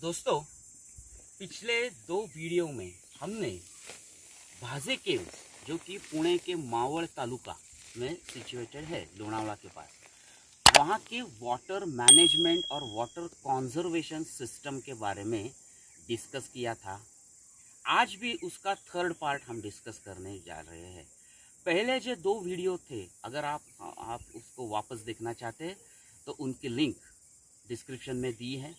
दोस्तों, पिछले 2 वीडियो में हमने भाजे केव्स, जो कि पुणे के मावळ तालुका में सिचुएटेड है, लोनावला के पास, वहाँ के वाटर मैनेजमेंट और वाटर कंजर्वेशन सिस्टम के बारे में डिस्कस किया था। आज भी उसका 3rd पार्ट हम डिस्कस करने जा रहे हैं। पहले जो 2 वीडियो थे, अगर आप उसको वापस देखना चाहते हैं तो उनकी लिंक डिस्क्रिप्शन में दी है।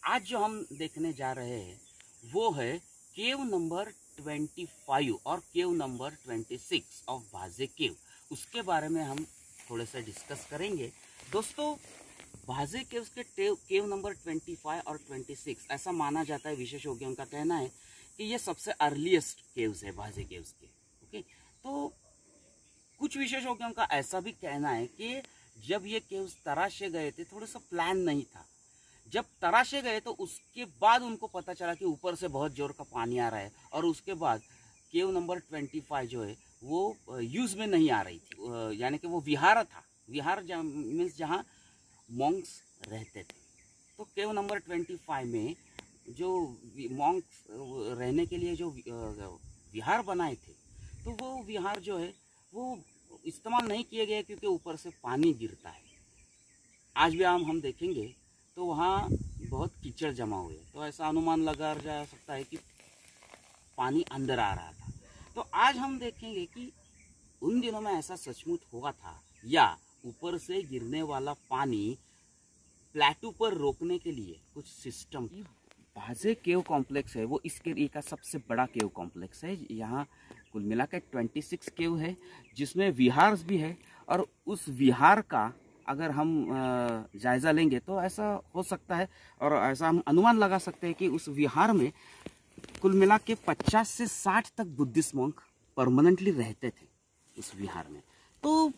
आज जो हम देखने जा रहे हैं वो है केव नंबर 25 और केव नंबर 26 ऑफ भाजे केव। उसके बारे में हम थोड़े से डिस्कस करेंगे। दोस्तों, भाजे केव्स के केव नंबर 25 और 26 ऐसा माना जाता है, विशेषज्ञों का कहना है कि ये सबसे अर्लीस्ट केव्स है भाजे केव्स के। ओके, तो कुछ विशेषज्ञों का ऐसा भी कहना है कि जब ये केव्स तराशे गए थे, थोड़ा सा प्लान नहीं था। जब तराशे गए तो उसके बाद उनको पता चला कि ऊपर से बहुत जोर का पानी आ रहा है, और उसके बाद केव नंबर 25 जो है वो यूज में नहीं आ रही थी, यानी कि वो विहार था। विहार मीन्स जहाँ मॉन्क्स रहते थे। तो केव नंबर 25 में जो मॉन्क्स रहने के लिए जो विहार बनाए थे, तो वो विहार जो है वो इस्तेमाल नहीं किए गए, क्योंकि ऊपर से पानी गिरता है। आज भी हम देखेंगे तो वहाँ बहुत कीचड़ जमा हुए, तो ऐसा अनुमान लगा जा सकता है कि पानी अंदर आ रहा था। तो आज हम देखेंगे कि उन दिनों में ऐसा सचमुच हुआ था, या ऊपर से गिरने वाला पानी प्लेटू पर रोकने के लिए कुछ सिस्टम। भाजे केव कॉम्प्लेक्स है वो इस एरिया का सबसे बड़ा केव कॉम्प्लेक्स है। यहाँ कुल मिला के 26 केव है, जिसमें विहार भी है। और उस विहार का अगर हम जायज़ा लेंगे तो ऐसा हो सकता है, और ऐसा हम अनुमान लगा सकते हैं कि उस विहार में कुल मिला के 50 से 60 तक बुद्धिस्ट मॉन्क परमानेंटली रहते थे उस विहार में। तो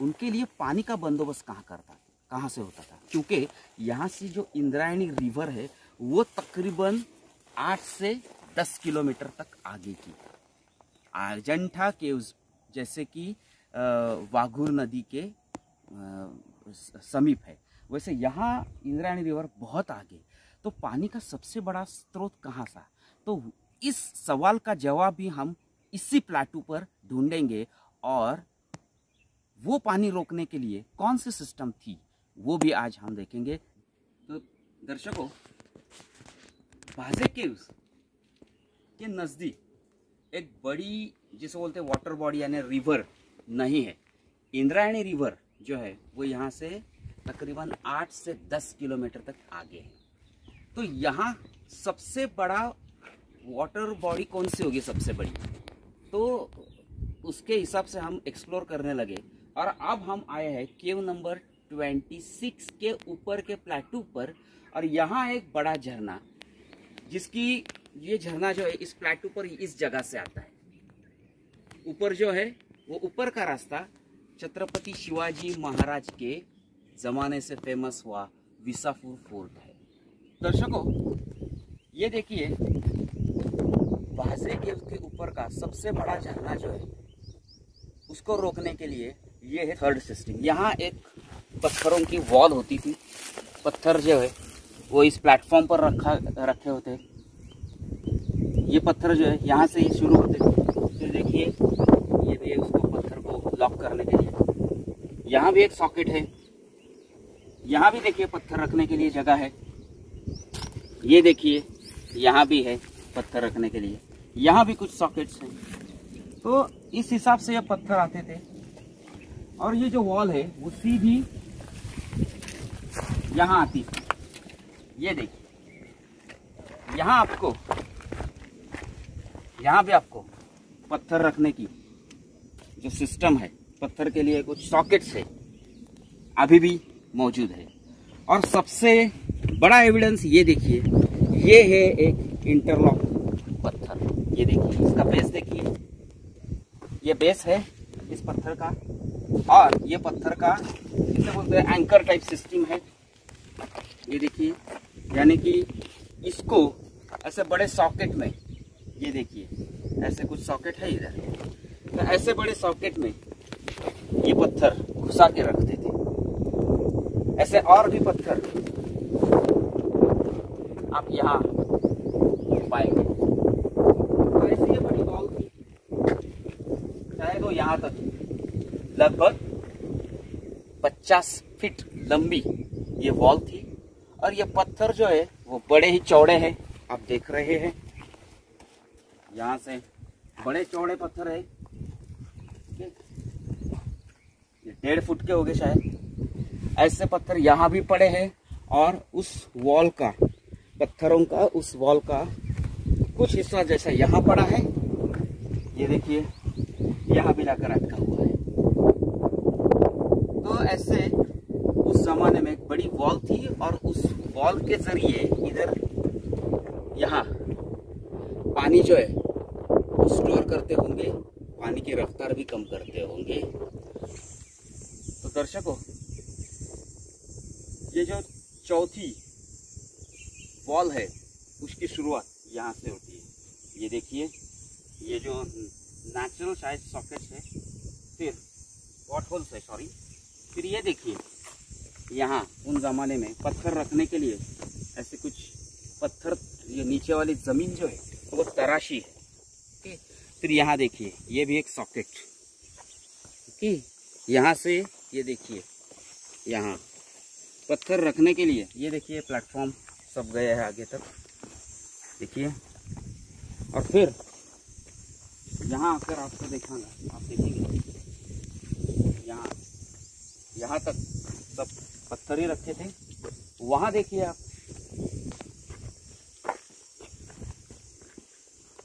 उनके लिए पानी का बंदोबस्त कहाँ से होता था, क्योंकि यहाँ से जो इंद्रायणी रिवर है वो तकरीबन 8 से 10 किलोमीटर तक आगे की। अजंठा केव्स जैसे कि वाघूर नदी के समीप है, वैसे यहाँ इंद्रायणी रिवर बहुत आगे। तो पानी का सबसे बड़ा स्रोत कहाँ था? तो इस सवाल का जवाब भी हम इसी प्लेटू पर ढूंढेंगे, और वो पानी रोकने के लिए कौन सी सिस्टम थी वो भी आज हम देखेंगे। तो दर्शकों, भाजे केव्स के नज़दीक एक बड़ी, जिसे बोलते हैं वाटर बॉडी यानी रिवर नहीं है। इंद्रायणी रिवर जो है वो यहाँ से तकरीबन 8 से 10 किलोमीटर तक आगे है। तो यहाँ सबसे बड़ा वाटर बॉडी कौन सी होगी सबसे बड़ी, तो उसके हिसाब से हम एक्सप्लोर करने लगे। और अब हम आए हैं केव नंबर 26 के ऊपर के प्लेटू पर, और यहाँ एक बड़ा झरना, जिसकी ये झरना जो है इस प्लेटू पर इस जगह से आता है। ऊपर जो है वो ऊपर का रास्ता छत्रपति शिवाजी महाराज के ज़माने से फेमस हुआ विसापुर फोर्ट है। दर्शकों, ये देखिए, भाजे केव के ऊपर का सबसे बड़ा झरना जो है उसको रोकने के लिए ये है 3rd सिस्टम। यहाँ एक पत्थरों की वॉल होती थी। पत्थर जो है वो इस प्लेटफॉर्म पर रखे होते। ये पत्थर जो है यहाँ से ही शुरू होते। फिर देखिए, ये भी उसको पत्थर को लॉक करने के लिए यहाँ भी एक सॉकेट है। यहाँ भी देखिए पत्थर रखने के लिए जगह है। ये देखिए, यहाँ भी है पत्थर रखने के लिए। यहाँ भी कुछ सॉकेट्स हैं। तो इस हिसाब से ये पत्थर आते थे। और ये जो वॉल है वो सीधी यहाँ आती थी। ये देखिए, यहाँ भी आपको पत्थर रखने की जो सिस्टम है, पत्थर के लिए कुछ सॉकेट्स है, अभी भी मौजूद है। और सबसे बड़ा एविडेंस ये देखिए, ये है एक इंटरलॉक पत्थर। ये देखिए, इसका बेस देखिए, ये बेस है इस पत्थर का, और ये पत्थर का इसे बोलते हैं एंकर टाइप सिस्टम है। ये देखिए, यानी कि इसको ऐसे बड़े सॉकेट में, ये देखिए ऐसे कुछ सॉकेट है इधर, तो ऐसे बड़े सॉकेट में ये पत्थर घुसा के रखते थे। ऐसे और भी पत्थर आप यहाँ पाएंगे। तो ऐसी ये बड़ी वॉल थी, शायद वो यहाँ तक लगभग 50 फीट लंबी ये वॉल थी। और ये पत्थर जो है वो बड़े ही चौड़े हैं, आप देख रहे हैं यहाँ से बड़े चौड़े पत्थर है। ये 1.5 फुट के हो गए शायद। ऐसे पत्थर यहाँ भी पड़े हैं और उस वॉल का, पत्थरों का उस वॉल का कुछ हिस्सा जैसा यहाँ पड़ा है, ये देखिए यहाँ भी लाकर अटका हुआ है। तो ऐसे उस जमाने में एक बड़ी वॉल थी और उस वॉल के जरिए इधर यहाँ पानी जो है वो स्टोर करते होंगे, पानी की रफ्तार भी कम करते होंगे। तो दर्शकों, ये जो चौथी वॉल है उसकी शुरुआत यहाँ से होती है। ये देखिए, ये जो नेचुरल शायद सॉकेट है, फिर वॉट होल्स है, सॉरी। फिर ये देखिए यहाँ उन जमाने में पत्थर रखने के लिए ऐसे कुछ पत्थर, ये नीचे वाली जमीन जो है वो तराशी है। ओके, फिर यहाँ देखिए ये भी एक सॉकेट। ओके, यहाँ से ये देखिए यहाँ पत्थर रखने के लिए, ये देखिए प्लेटफॉर्म सब गया है आगे तक, देखिए। और फिर यहाँ आकर आपको दिखाऊंगा, आप देखेंगे यहाँ तक सब पत्थर ही रखे थे। वहाँ देखिए आप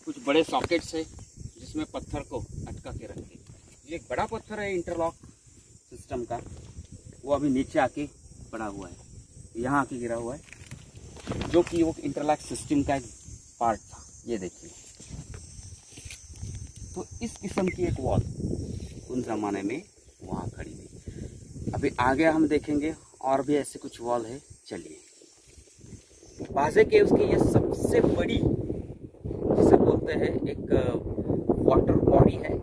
कुछ बड़े सॉकेट्स है जिसमें पत्थर को अटका के रखते। ये एक बड़ा पत्थर है इंटरलॉक सिस्टम का, वो अभी नीचे आके पड़ा हुआ है, यहाँ आके गिरा हुआ है, जो कि वो इंटरलॉक सिस्टम का एक पार्ट था। ये देखिए, तो इस किस्म की एक वॉल उन जमाने में वहाँ खड़ी थी। अभी आगे हम देखेंगे और भी ऐसे कुछ वॉल है, चलिए। बाजे केव्स की ये सबसे बड़ी, जिसे बोलते हैं, एक वाटर बॉडी है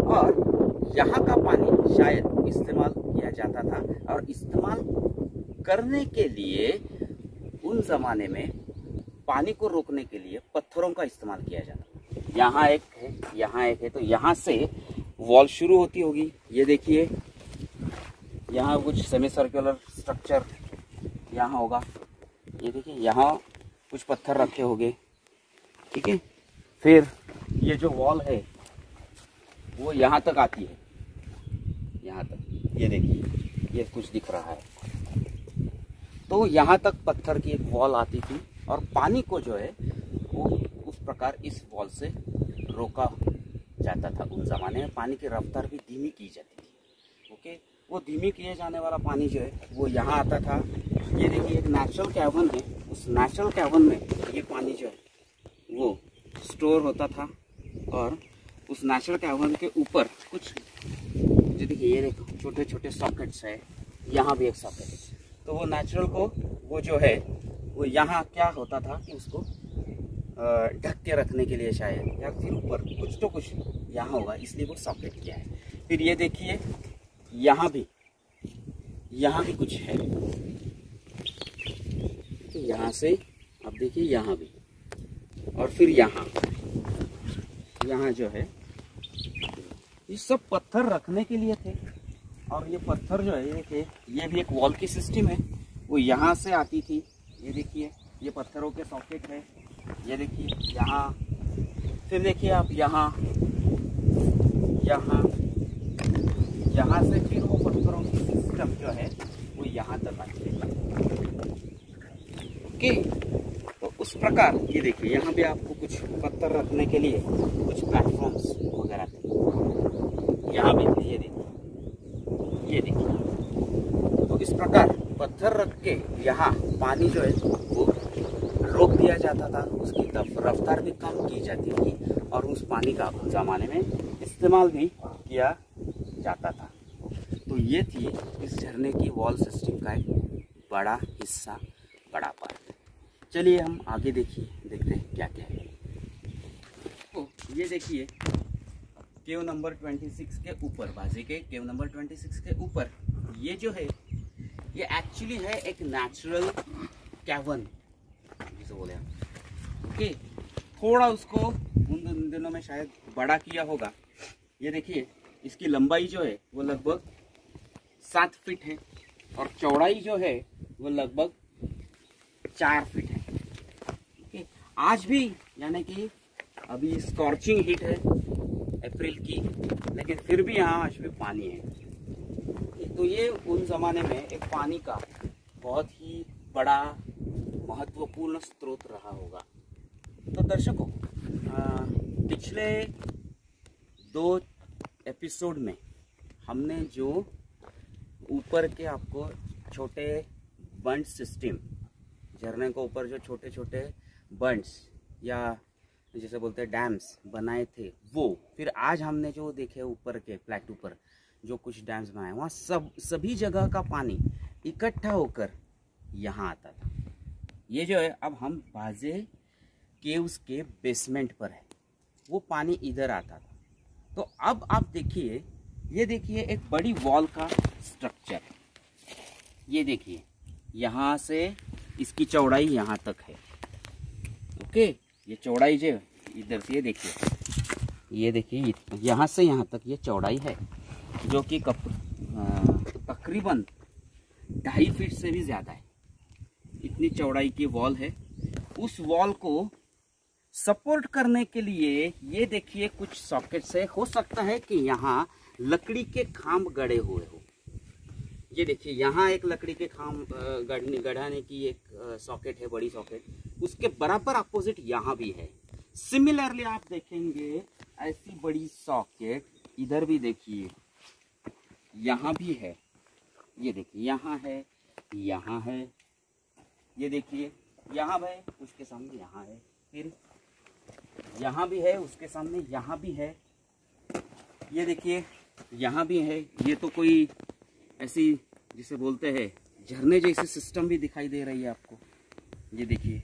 और यहाँ का पानी शायद इस्तेमाल किया जाता था। और इस्तेमाल करने के लिए उन जमाने में पानी को रोकने के लिए पत्थरों का इस्तेमाल किया जाता था। यहाँ एक है, यहाँ एक है, तो यहाँ से वॉल शुरू होती होगी। ये देखिए यहाँ कुछ सेमी सर्कुलर स्ट्रक्चर यहाँ होगा, ये देखिए यहाँ कुछ पत्थर रखे होंगे, ठीक है। फिर ये जो वॉल है वो यहाँ तक आती है, यहाँ तक, ये देखिए ये कुछ दिख रहा है। तो यहाँ तक पत्थर की एक वॉल आती थी और पानी को जो है वो उस प्रकार इस वॉल से रोका जाता था। उन जमाने में पानी की रफ्तार भी धीमी की जाती थी। ओके, वो धीमी किए जाने वाला पानी जो है वो यहाँ आता था। ये देखिए एक नेचुरल कैवन है, उस नेचुरल कैवन में ये पानी जो है वो स्टोर होता था। और उस नेचुरल कैवन के ऊपर कुछ, जो देखिए ये देखो छोटे छोटे सॉकेट्स है, यहाँ भी एक सॉकेट है। तो वो नेचुरल को वो जो है वो यहाँ क्या होता था कि उसको ढक के रखने के लिए शायद, या फिर ऊपर कुछ तो कुछ यहाँ होगा, इसलिए वो सॉकेट किया है। फिर ये देखिए यहाँ भी कुछ है, तो यहाँ से अब देखिए यहाँ भी, और फिर यहाँ जो है ये सब पत्थर रखने के लिए थे। और ये पत्थर जो है, ये देखिए ये भी एक वॉल की सिस्टम है, वो यहाँ से आती थी। ये देखिए ये पत्थरों के सॉकेट है, ये देखिए यहाँ। फिर देखिए आप यहाँ से फिर वो पत्थरों की सिस्टम जो है वो यहाँ तक आती है। ओके, तो उस प्रकार ये देखिए यहाँ भी आपको कुछ पत्थर रखने के लिए कुछ प्लेटफॉर्म्स वगैरह थे। यहाँ भी ये देखिए, तो इस प्रकार पत्थर रख के यहाँ पानी जो है वो रोक दिया जाता था, उसकी रफ्तार भी कम की जाती थी और उस पानी का उस ज़माने में इस्तेमाल भी किया जाता था। तो ये थी इस झरने की वॉल सिस्टम का एक बड़ा हिस्सा, बड़ा पार्ट। चलिए हम आगे देखते हैं क्या क्या है। तो ये देखिए केव नंबर 26 के ऊपर, बाजे के केव नंबर 26 के ऊपर ये जो है ये एक्चुअली है एक नेचुरल कैवन, जैसे बोले आप। ओके, थोड़ा उसको उन दिनों में शायद बड़ा किया होगा। ये देखिए इसकी लंबाई जो है वो लगभग 7 फीट है और चौड़ाई जो है वो लगभग 4 फीट है। ओके, आज भी यानी कि अभी स्कॉर्चिंग हीट है अप्रैल की, लेकिन फिर भी यहाँ आज भी पानी है। तो ये उन जमाने में एक पानी का बहुत ही बड़ा महत्वपूर्ण स्रोत रहा होगा। तो दर्शकों, पिछले 2 एपिसोड में हमने जो ऊपर के आपको छोटे बंड सिस्टम, झरने को ऊपर जो छोटे छोटे बंड्स या जैसे बोलते हैं डैम्स बनाए थे, वो फिर आज हमने जो देखे ऊपर के प्लेटू पर जो कुछ डैम्स बनाए, वहाँ सभी जगह का पानी इकट्ठा होकर यहाँ आता था। ये जो है अब हम बाजे केव्स के बेसमेंट पर है, वो पानी इधर आता था। तो अब आप देखिए, ये देखिए एक बड़ी वॉल का स्ट्रक्चर, ये देखिए यहाँ से इसकी चौड़ाई यहाँ तक है। ओके, ये चौड़ाई जो इधर से ये देखिए यहाँ से यहाँ तक ये चौड़ाई है, जो कि तकरीबन 2.5 फीट से भी ज़्यादा है। इतनी चौड़ाई की वॉल है। उस वॉल को सपोर्ट करने के लिए ये देखिए कुछ सॉकेट्स है। हो सकता है कि यहाँ लकड़ी के खांब गड़े हुए हो। ये देखिए यहाँ एक लकड़ी के खांब गढ़ाने की एक सॉकेट है, बड़ी सॉकेट। उसके बराबर अपोजिट यहाँ भी है। सिमिलरली आप देखेंगे ऐसी बड़ी सॉकेट इधर भी देखिए, यहाँ भी है। ये देखिए यहाँ है, यहाँ है, ये देखिए यहाँ है, उसके सामने यहाँ है, फिर यहाँ भी है, उसके सामने यहाँ भी है। ये देखिए यहाँ भी है। ये तो कोई ऐसी जिसे बोलते हैं झरने जैसी सिस्टम भी दिखाई दे रही है आपको। ये देखिए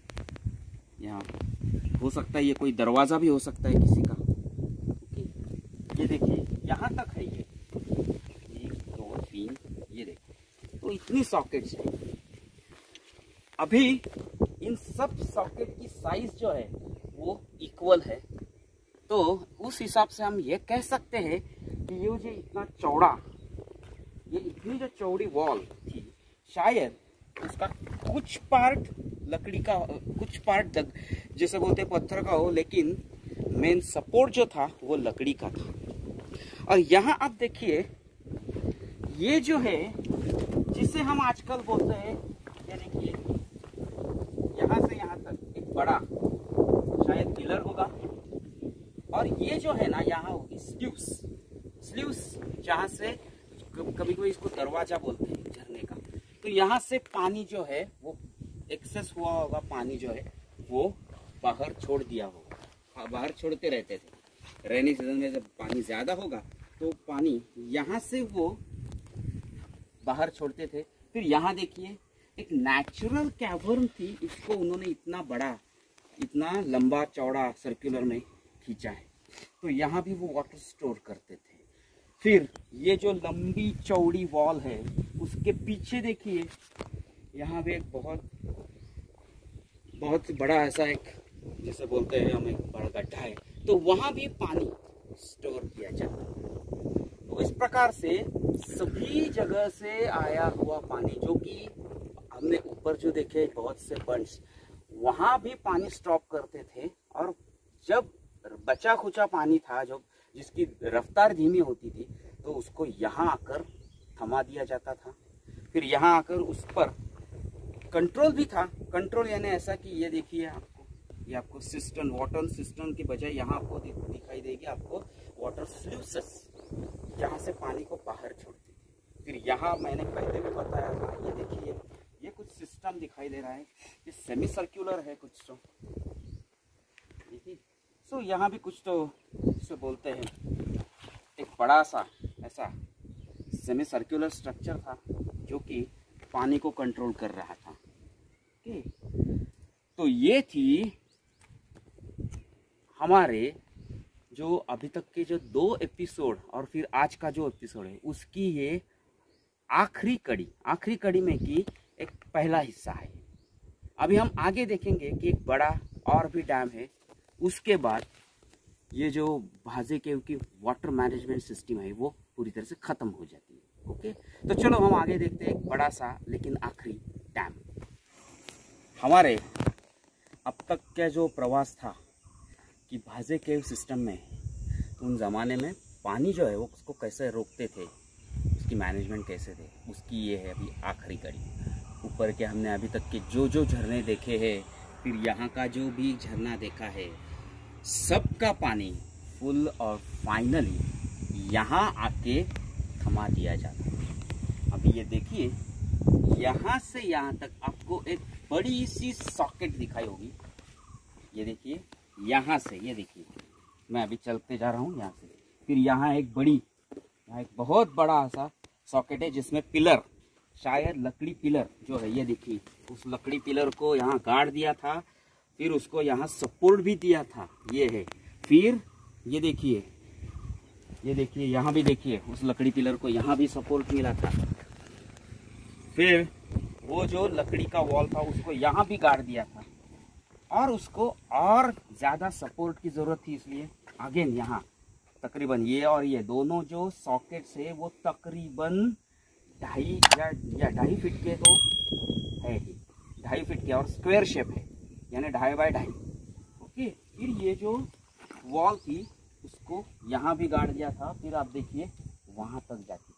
यहाँ हो सकता है ये कोई दरवाज़ा भी हो सकता है किसी का। ओके, ये देखिए यहाँ तक है। ये 1 2 3, ये देखिए। तो इतनी सॉकेट्स है। अभी इन सब सॉकेट की साइज जो है वो इक्वल है। तो उस हिसाब से हम ये कह सकते हैं कि ये जो इतना चौड़ा, ये इतनी जो चौड़ी वॉल थी, शायद उसका कुछ पार्ट लकड़ी का, कुछ पार्ट जैसे बोलते हैं पत्थर का हो, लेकिन मेन सपोर्ट जो था वो लकड़ी का था। और यहाँ आप देखिए ये जो है जिसे हम आजकल बोलते हैं, ये देखिए यहाँ से यहाँ तक एक बड़ा शायद पिलर होगा। और ये जो है ना यहाँ होगी स्ल्यूस, जहाँ से कभी कभी इसको दरवाजा बोलते हैं झरने का। तो यहाँ से पानी जो है वो एक्सेस हुआ होगा, पानी जो है वो बाहर छोड़ दिया होगा। बाहर छोड़ते रहते थे। रेनी सीजन में जब पानी ज़्यादा होगा तो पानी यहाँ से वो बाहर छोड़ते थे। फिर यहाँ देखिए एक नेचुरल कैवर्न थी, इसको उन्होंने इतना बड़ा, इतना लंबा चौड़ा सर्कुलर में खींचा है। तो यहाँ भी वो वाटर स्टोर करते थे। फिर ये जो लंबी चौड़ी वॉल है उसके पीछे देखिए यहाँ भी एक बहुत बड़ा ऐसा एक जैसे बोलते हैं हम एक बड़ा गड्ढा है। तो वहाँ भी पानी स्टोर किया जाता है। तो इस प्रकार से सभी जगह से आया हुआ पानी, जो कि हमने ऊपर जो देखे बहुत से बंड्स, वहाँ भी पानी स्टॉप करते थे। और जब बचा खुचा पानी था जो जिसकी रफ्तार धीमी होती थी, तो उसको यहाँ आकर थमा दिया जाता था। फिर यहाँ आकर उस पर कंट्रोल भी था। कंट्रोल यानी ऐसा कि ये देखिए ये आपको सिस्टम, वाटर सिस्टम के बजाय यहाँ आपको दिखाई देगी आपको वाटर स्ल्यूसेस, जहाँ से पानी को बाहर छोड़ती थी। फिर यहाँ मैंने पहले भी बताया था, ये देखिए ये कुछ सिस्टम दिखाई दे रहा है। ये सेमी सर्कुलर है कुछ तो, देखिए। सो यहाँ भी कुछ तो जिसे बोलते हैं एक बड़ा सा ऐसा सेमी सर्कुलर स्ट्रक्चर था जो कि पानी को कंट्रोल कर रहा था। ओके, तो ये थी हमारे जो अभी तक के जो 2 एपिसोड और फिर आज का जो एपिसोड है उसकी ये आखिरी कड़ी में की एक पहला हिस्सा है। अभी हम आगे देखेंगे कि एक बड़ा और भी डैम है, उसके बाद ये जो भाजे केव की वाटर मैनेजमेंट सिस्टम है वो पूरी तरह से खत्म हो जाती है। ओके, तो चलो हम आगे देखते हैं एक बड़ा सा लेकिन आखिरी डैम। हमारे अब तक का जो प्रवास था कि भाजे केव सिस्टम में उन ज़माने में पानी जो है वो उसको कैसे रोकते थे, उसकी मैनेजमेंट कैसे थे, उसकी ये है अभी आखिरी कड़ी। ऊपर के हमने अभी तक के जो जो झरने देखे हैं, फिर यहाँ का जो भी झरना देखा है, सबका पानी फुल और फाइनली यहाँ आके थमा दिया जाता है। अभी ये देखिए, यहाँ से यहाँ तक आपको एक बड़ी सी सॉकेट दिखाई होगी। ये देखिए, यहाँ से ये देखिए, मैं अभी चलते जा रहा हूँ यहाँ से, फिर यहाँ एक बहुत बड़ा सा सॉकेट है जिसमें पिलर, शायद लकड़ी पिलर जो है, ये देखिए उस लकड़ी पिलर को यहाँ गाड़ दिया था, फिर उसको यहाँ सपोर्ट भी दिया था, ये है। फिर ये देखिए यहाँ भी देखिए उस लकड़ी पिलर को यहाँ भी सपोर्ट मिला था। फिर वो जो लकड़ी का वॉल था उसको यहाँ भी गाड़ दिया था, और उसको और ज़्यादा सपोर्ट की ज़रूरत थी, इसलिए अगेन यहाँ तकरीबन ये और ये दोनों जो सॉकेट्स है वो तकरीबन 2.5 फीट के तो है ही, 2.5 फीट के, और स्क्वायर शेप है यानी 2.5 बाय 2.5। ओके, फिर ये जो वॉल थी उसको यहाँ भी गाड़ दिया था, फिर आप देखिए वहाँ तक जाती थी।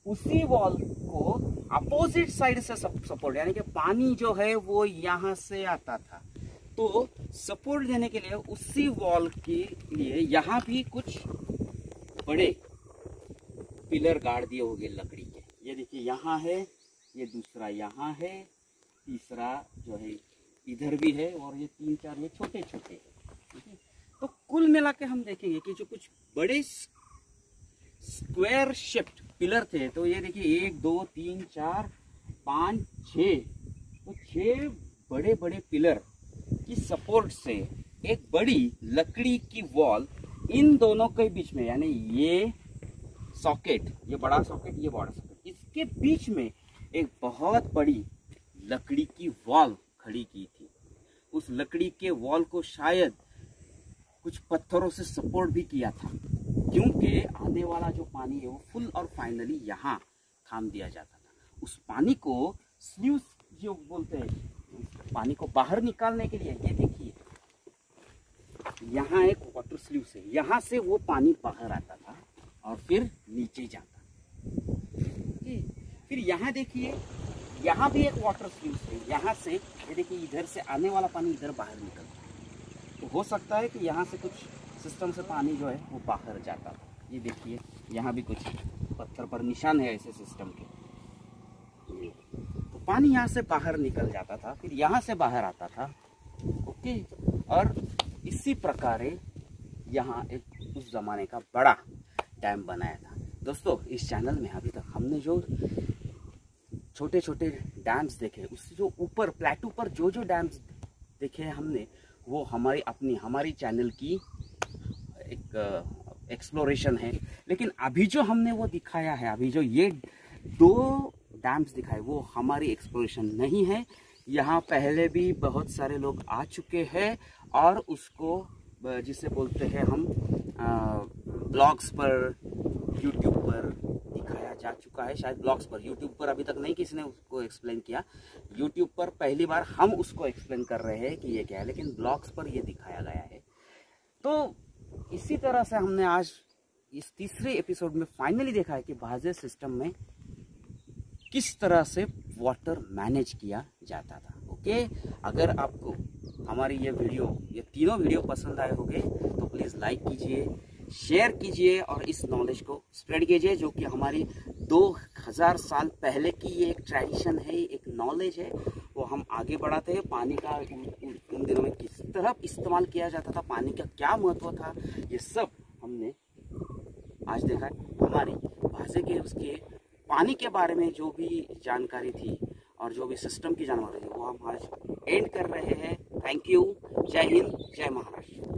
उसी वॉल को अपोजिट साइड से सपोर्ट, यानी कि पानी जो है वो यहाँ से आता था, तो सपोर्ट देने के लिए उसी वॉल के लिए यहाँ भी कुछ बड़े पिलर गाड़ दिए होंगे लकड़ी के। ये देखिए यहाँ है, ये दूसरा यहाँ है, तीसरा जो है इधर भी है, और ये 3-4 ये छोटे छोटे। तो कुल मिला के हम देखेंगे कि जो कुछ बड़े स्क्वायर शेप्ड पिलर थे, तो ये देखिए 1 2 3 4 5 6, तो 6 बड़े बड़े पिलर की सपोर्ट से एक बड़ी लकड़ी की वॉल इन दोनों के बीच में, यानी ये सॉकेट, ये बड़ा सॉकेट, ये बड़ा सॉकेट, इसके बीच में एक बहुत बड़ी लकड़ी की वॉल खड़ी की थी। उस लकड़ी के वॉल को शायद कुछ पत्थरों से सपोर्ट भी किया था, क्योंकि आने वाला जो पानी है वो फुल और फाइनली यहाँ थाम दिया जाता था। उस पानी को स्ल्यूज जो बोलते हैं, पानी को बाहर निकालने के लिए, ये देखिए यहाँ एक वाटर स्ल्यूज है, यहाँ से वो पानी बाहर आता था और फिर नीचे जाता। फिर यहाँ देखिए, यहाँ भी एक वाटर स्ल्यूज है, यहाँ से ये देखिए इधर से आने वाला पानी इधर बाहर निकलता। तो हो सकता है कि यहाँ से कुछ सिस्टम से पानी जो है वो बाहर जाता था। ये देखिए यहाँ भी कुछ पत्थर पर निशान है ऐसे सिस्टम के, तो पानी यहाँ से बाहर निकल जाता था, फिर यहाँ से बाहर आता था। ओके, और इसी प्रकार यहाँ एक उस जमाने का बड़ा डैम बनाया था। दोस्तों, इस चैनल में अभी तक हमने जो छोटे छोटे डैम्स देखे, उससे जो ऊपर प्लेटू पर जो जो डैम्स देखे हमने, वो हमारी चैनल की एक एक्सप्लोरेशन है। लेकिन अभी जो हमने वो दिखाया है, अभी जो ये 2 डैम्स दिखाए, वो हमारी एक्सप्लोरेशन नहीं है। यहाँ पहले भी बहुत सारे लोग आ चुके हैं और उसको जिसे बोलते हैं हम ब्लॉग्स पर, यूट्यूब पर दिखाया जा चुका है। शायद ब्लॉग्स पर, यूट्यूब पर अभी तक नहीं किसी ने उसको एक्सप्लेन किया। यूट्यूब पर पहली बार हम उसको एक्सप्लेन कर रहे हैं कि ये क्या है, लेकिन ब्लॉग्स पर ये दिखाया गया है। तो इसी तरह से हमने आज इस तीसरे एपिसोड में फाइनली देखा है कि भाजे सिस्टम में किस तरह से वाटर मैनेज किया जाता था। ओके, अगर आपको हमारी ये तीनों वीडियो पसंद आए होंगे तो प्लीज़ लाइक कीजिए, शेयर कीजिए और इस नॉलेज को स्प्रेड कीजिए, जो कि हमारी 2000 साल पहले की ये एक ट्रेडिशन है, एक नॉलेज है, वो हम आगे बढ़ाते हैं। पानी का उन दिनों में किस तरह इस्तेमाल किया जाता था, पानी का क्या महत्व था, ये सब हमने आज देखा है। हमारी भाजे के उसके पानी के बारे में जो भी जानकारी थी और जो भी सिस्टम की जानकारी थी, वो हम आज एंड कर रहे हैं। Thank you. जय हिंद, जय महाराष्ट्र।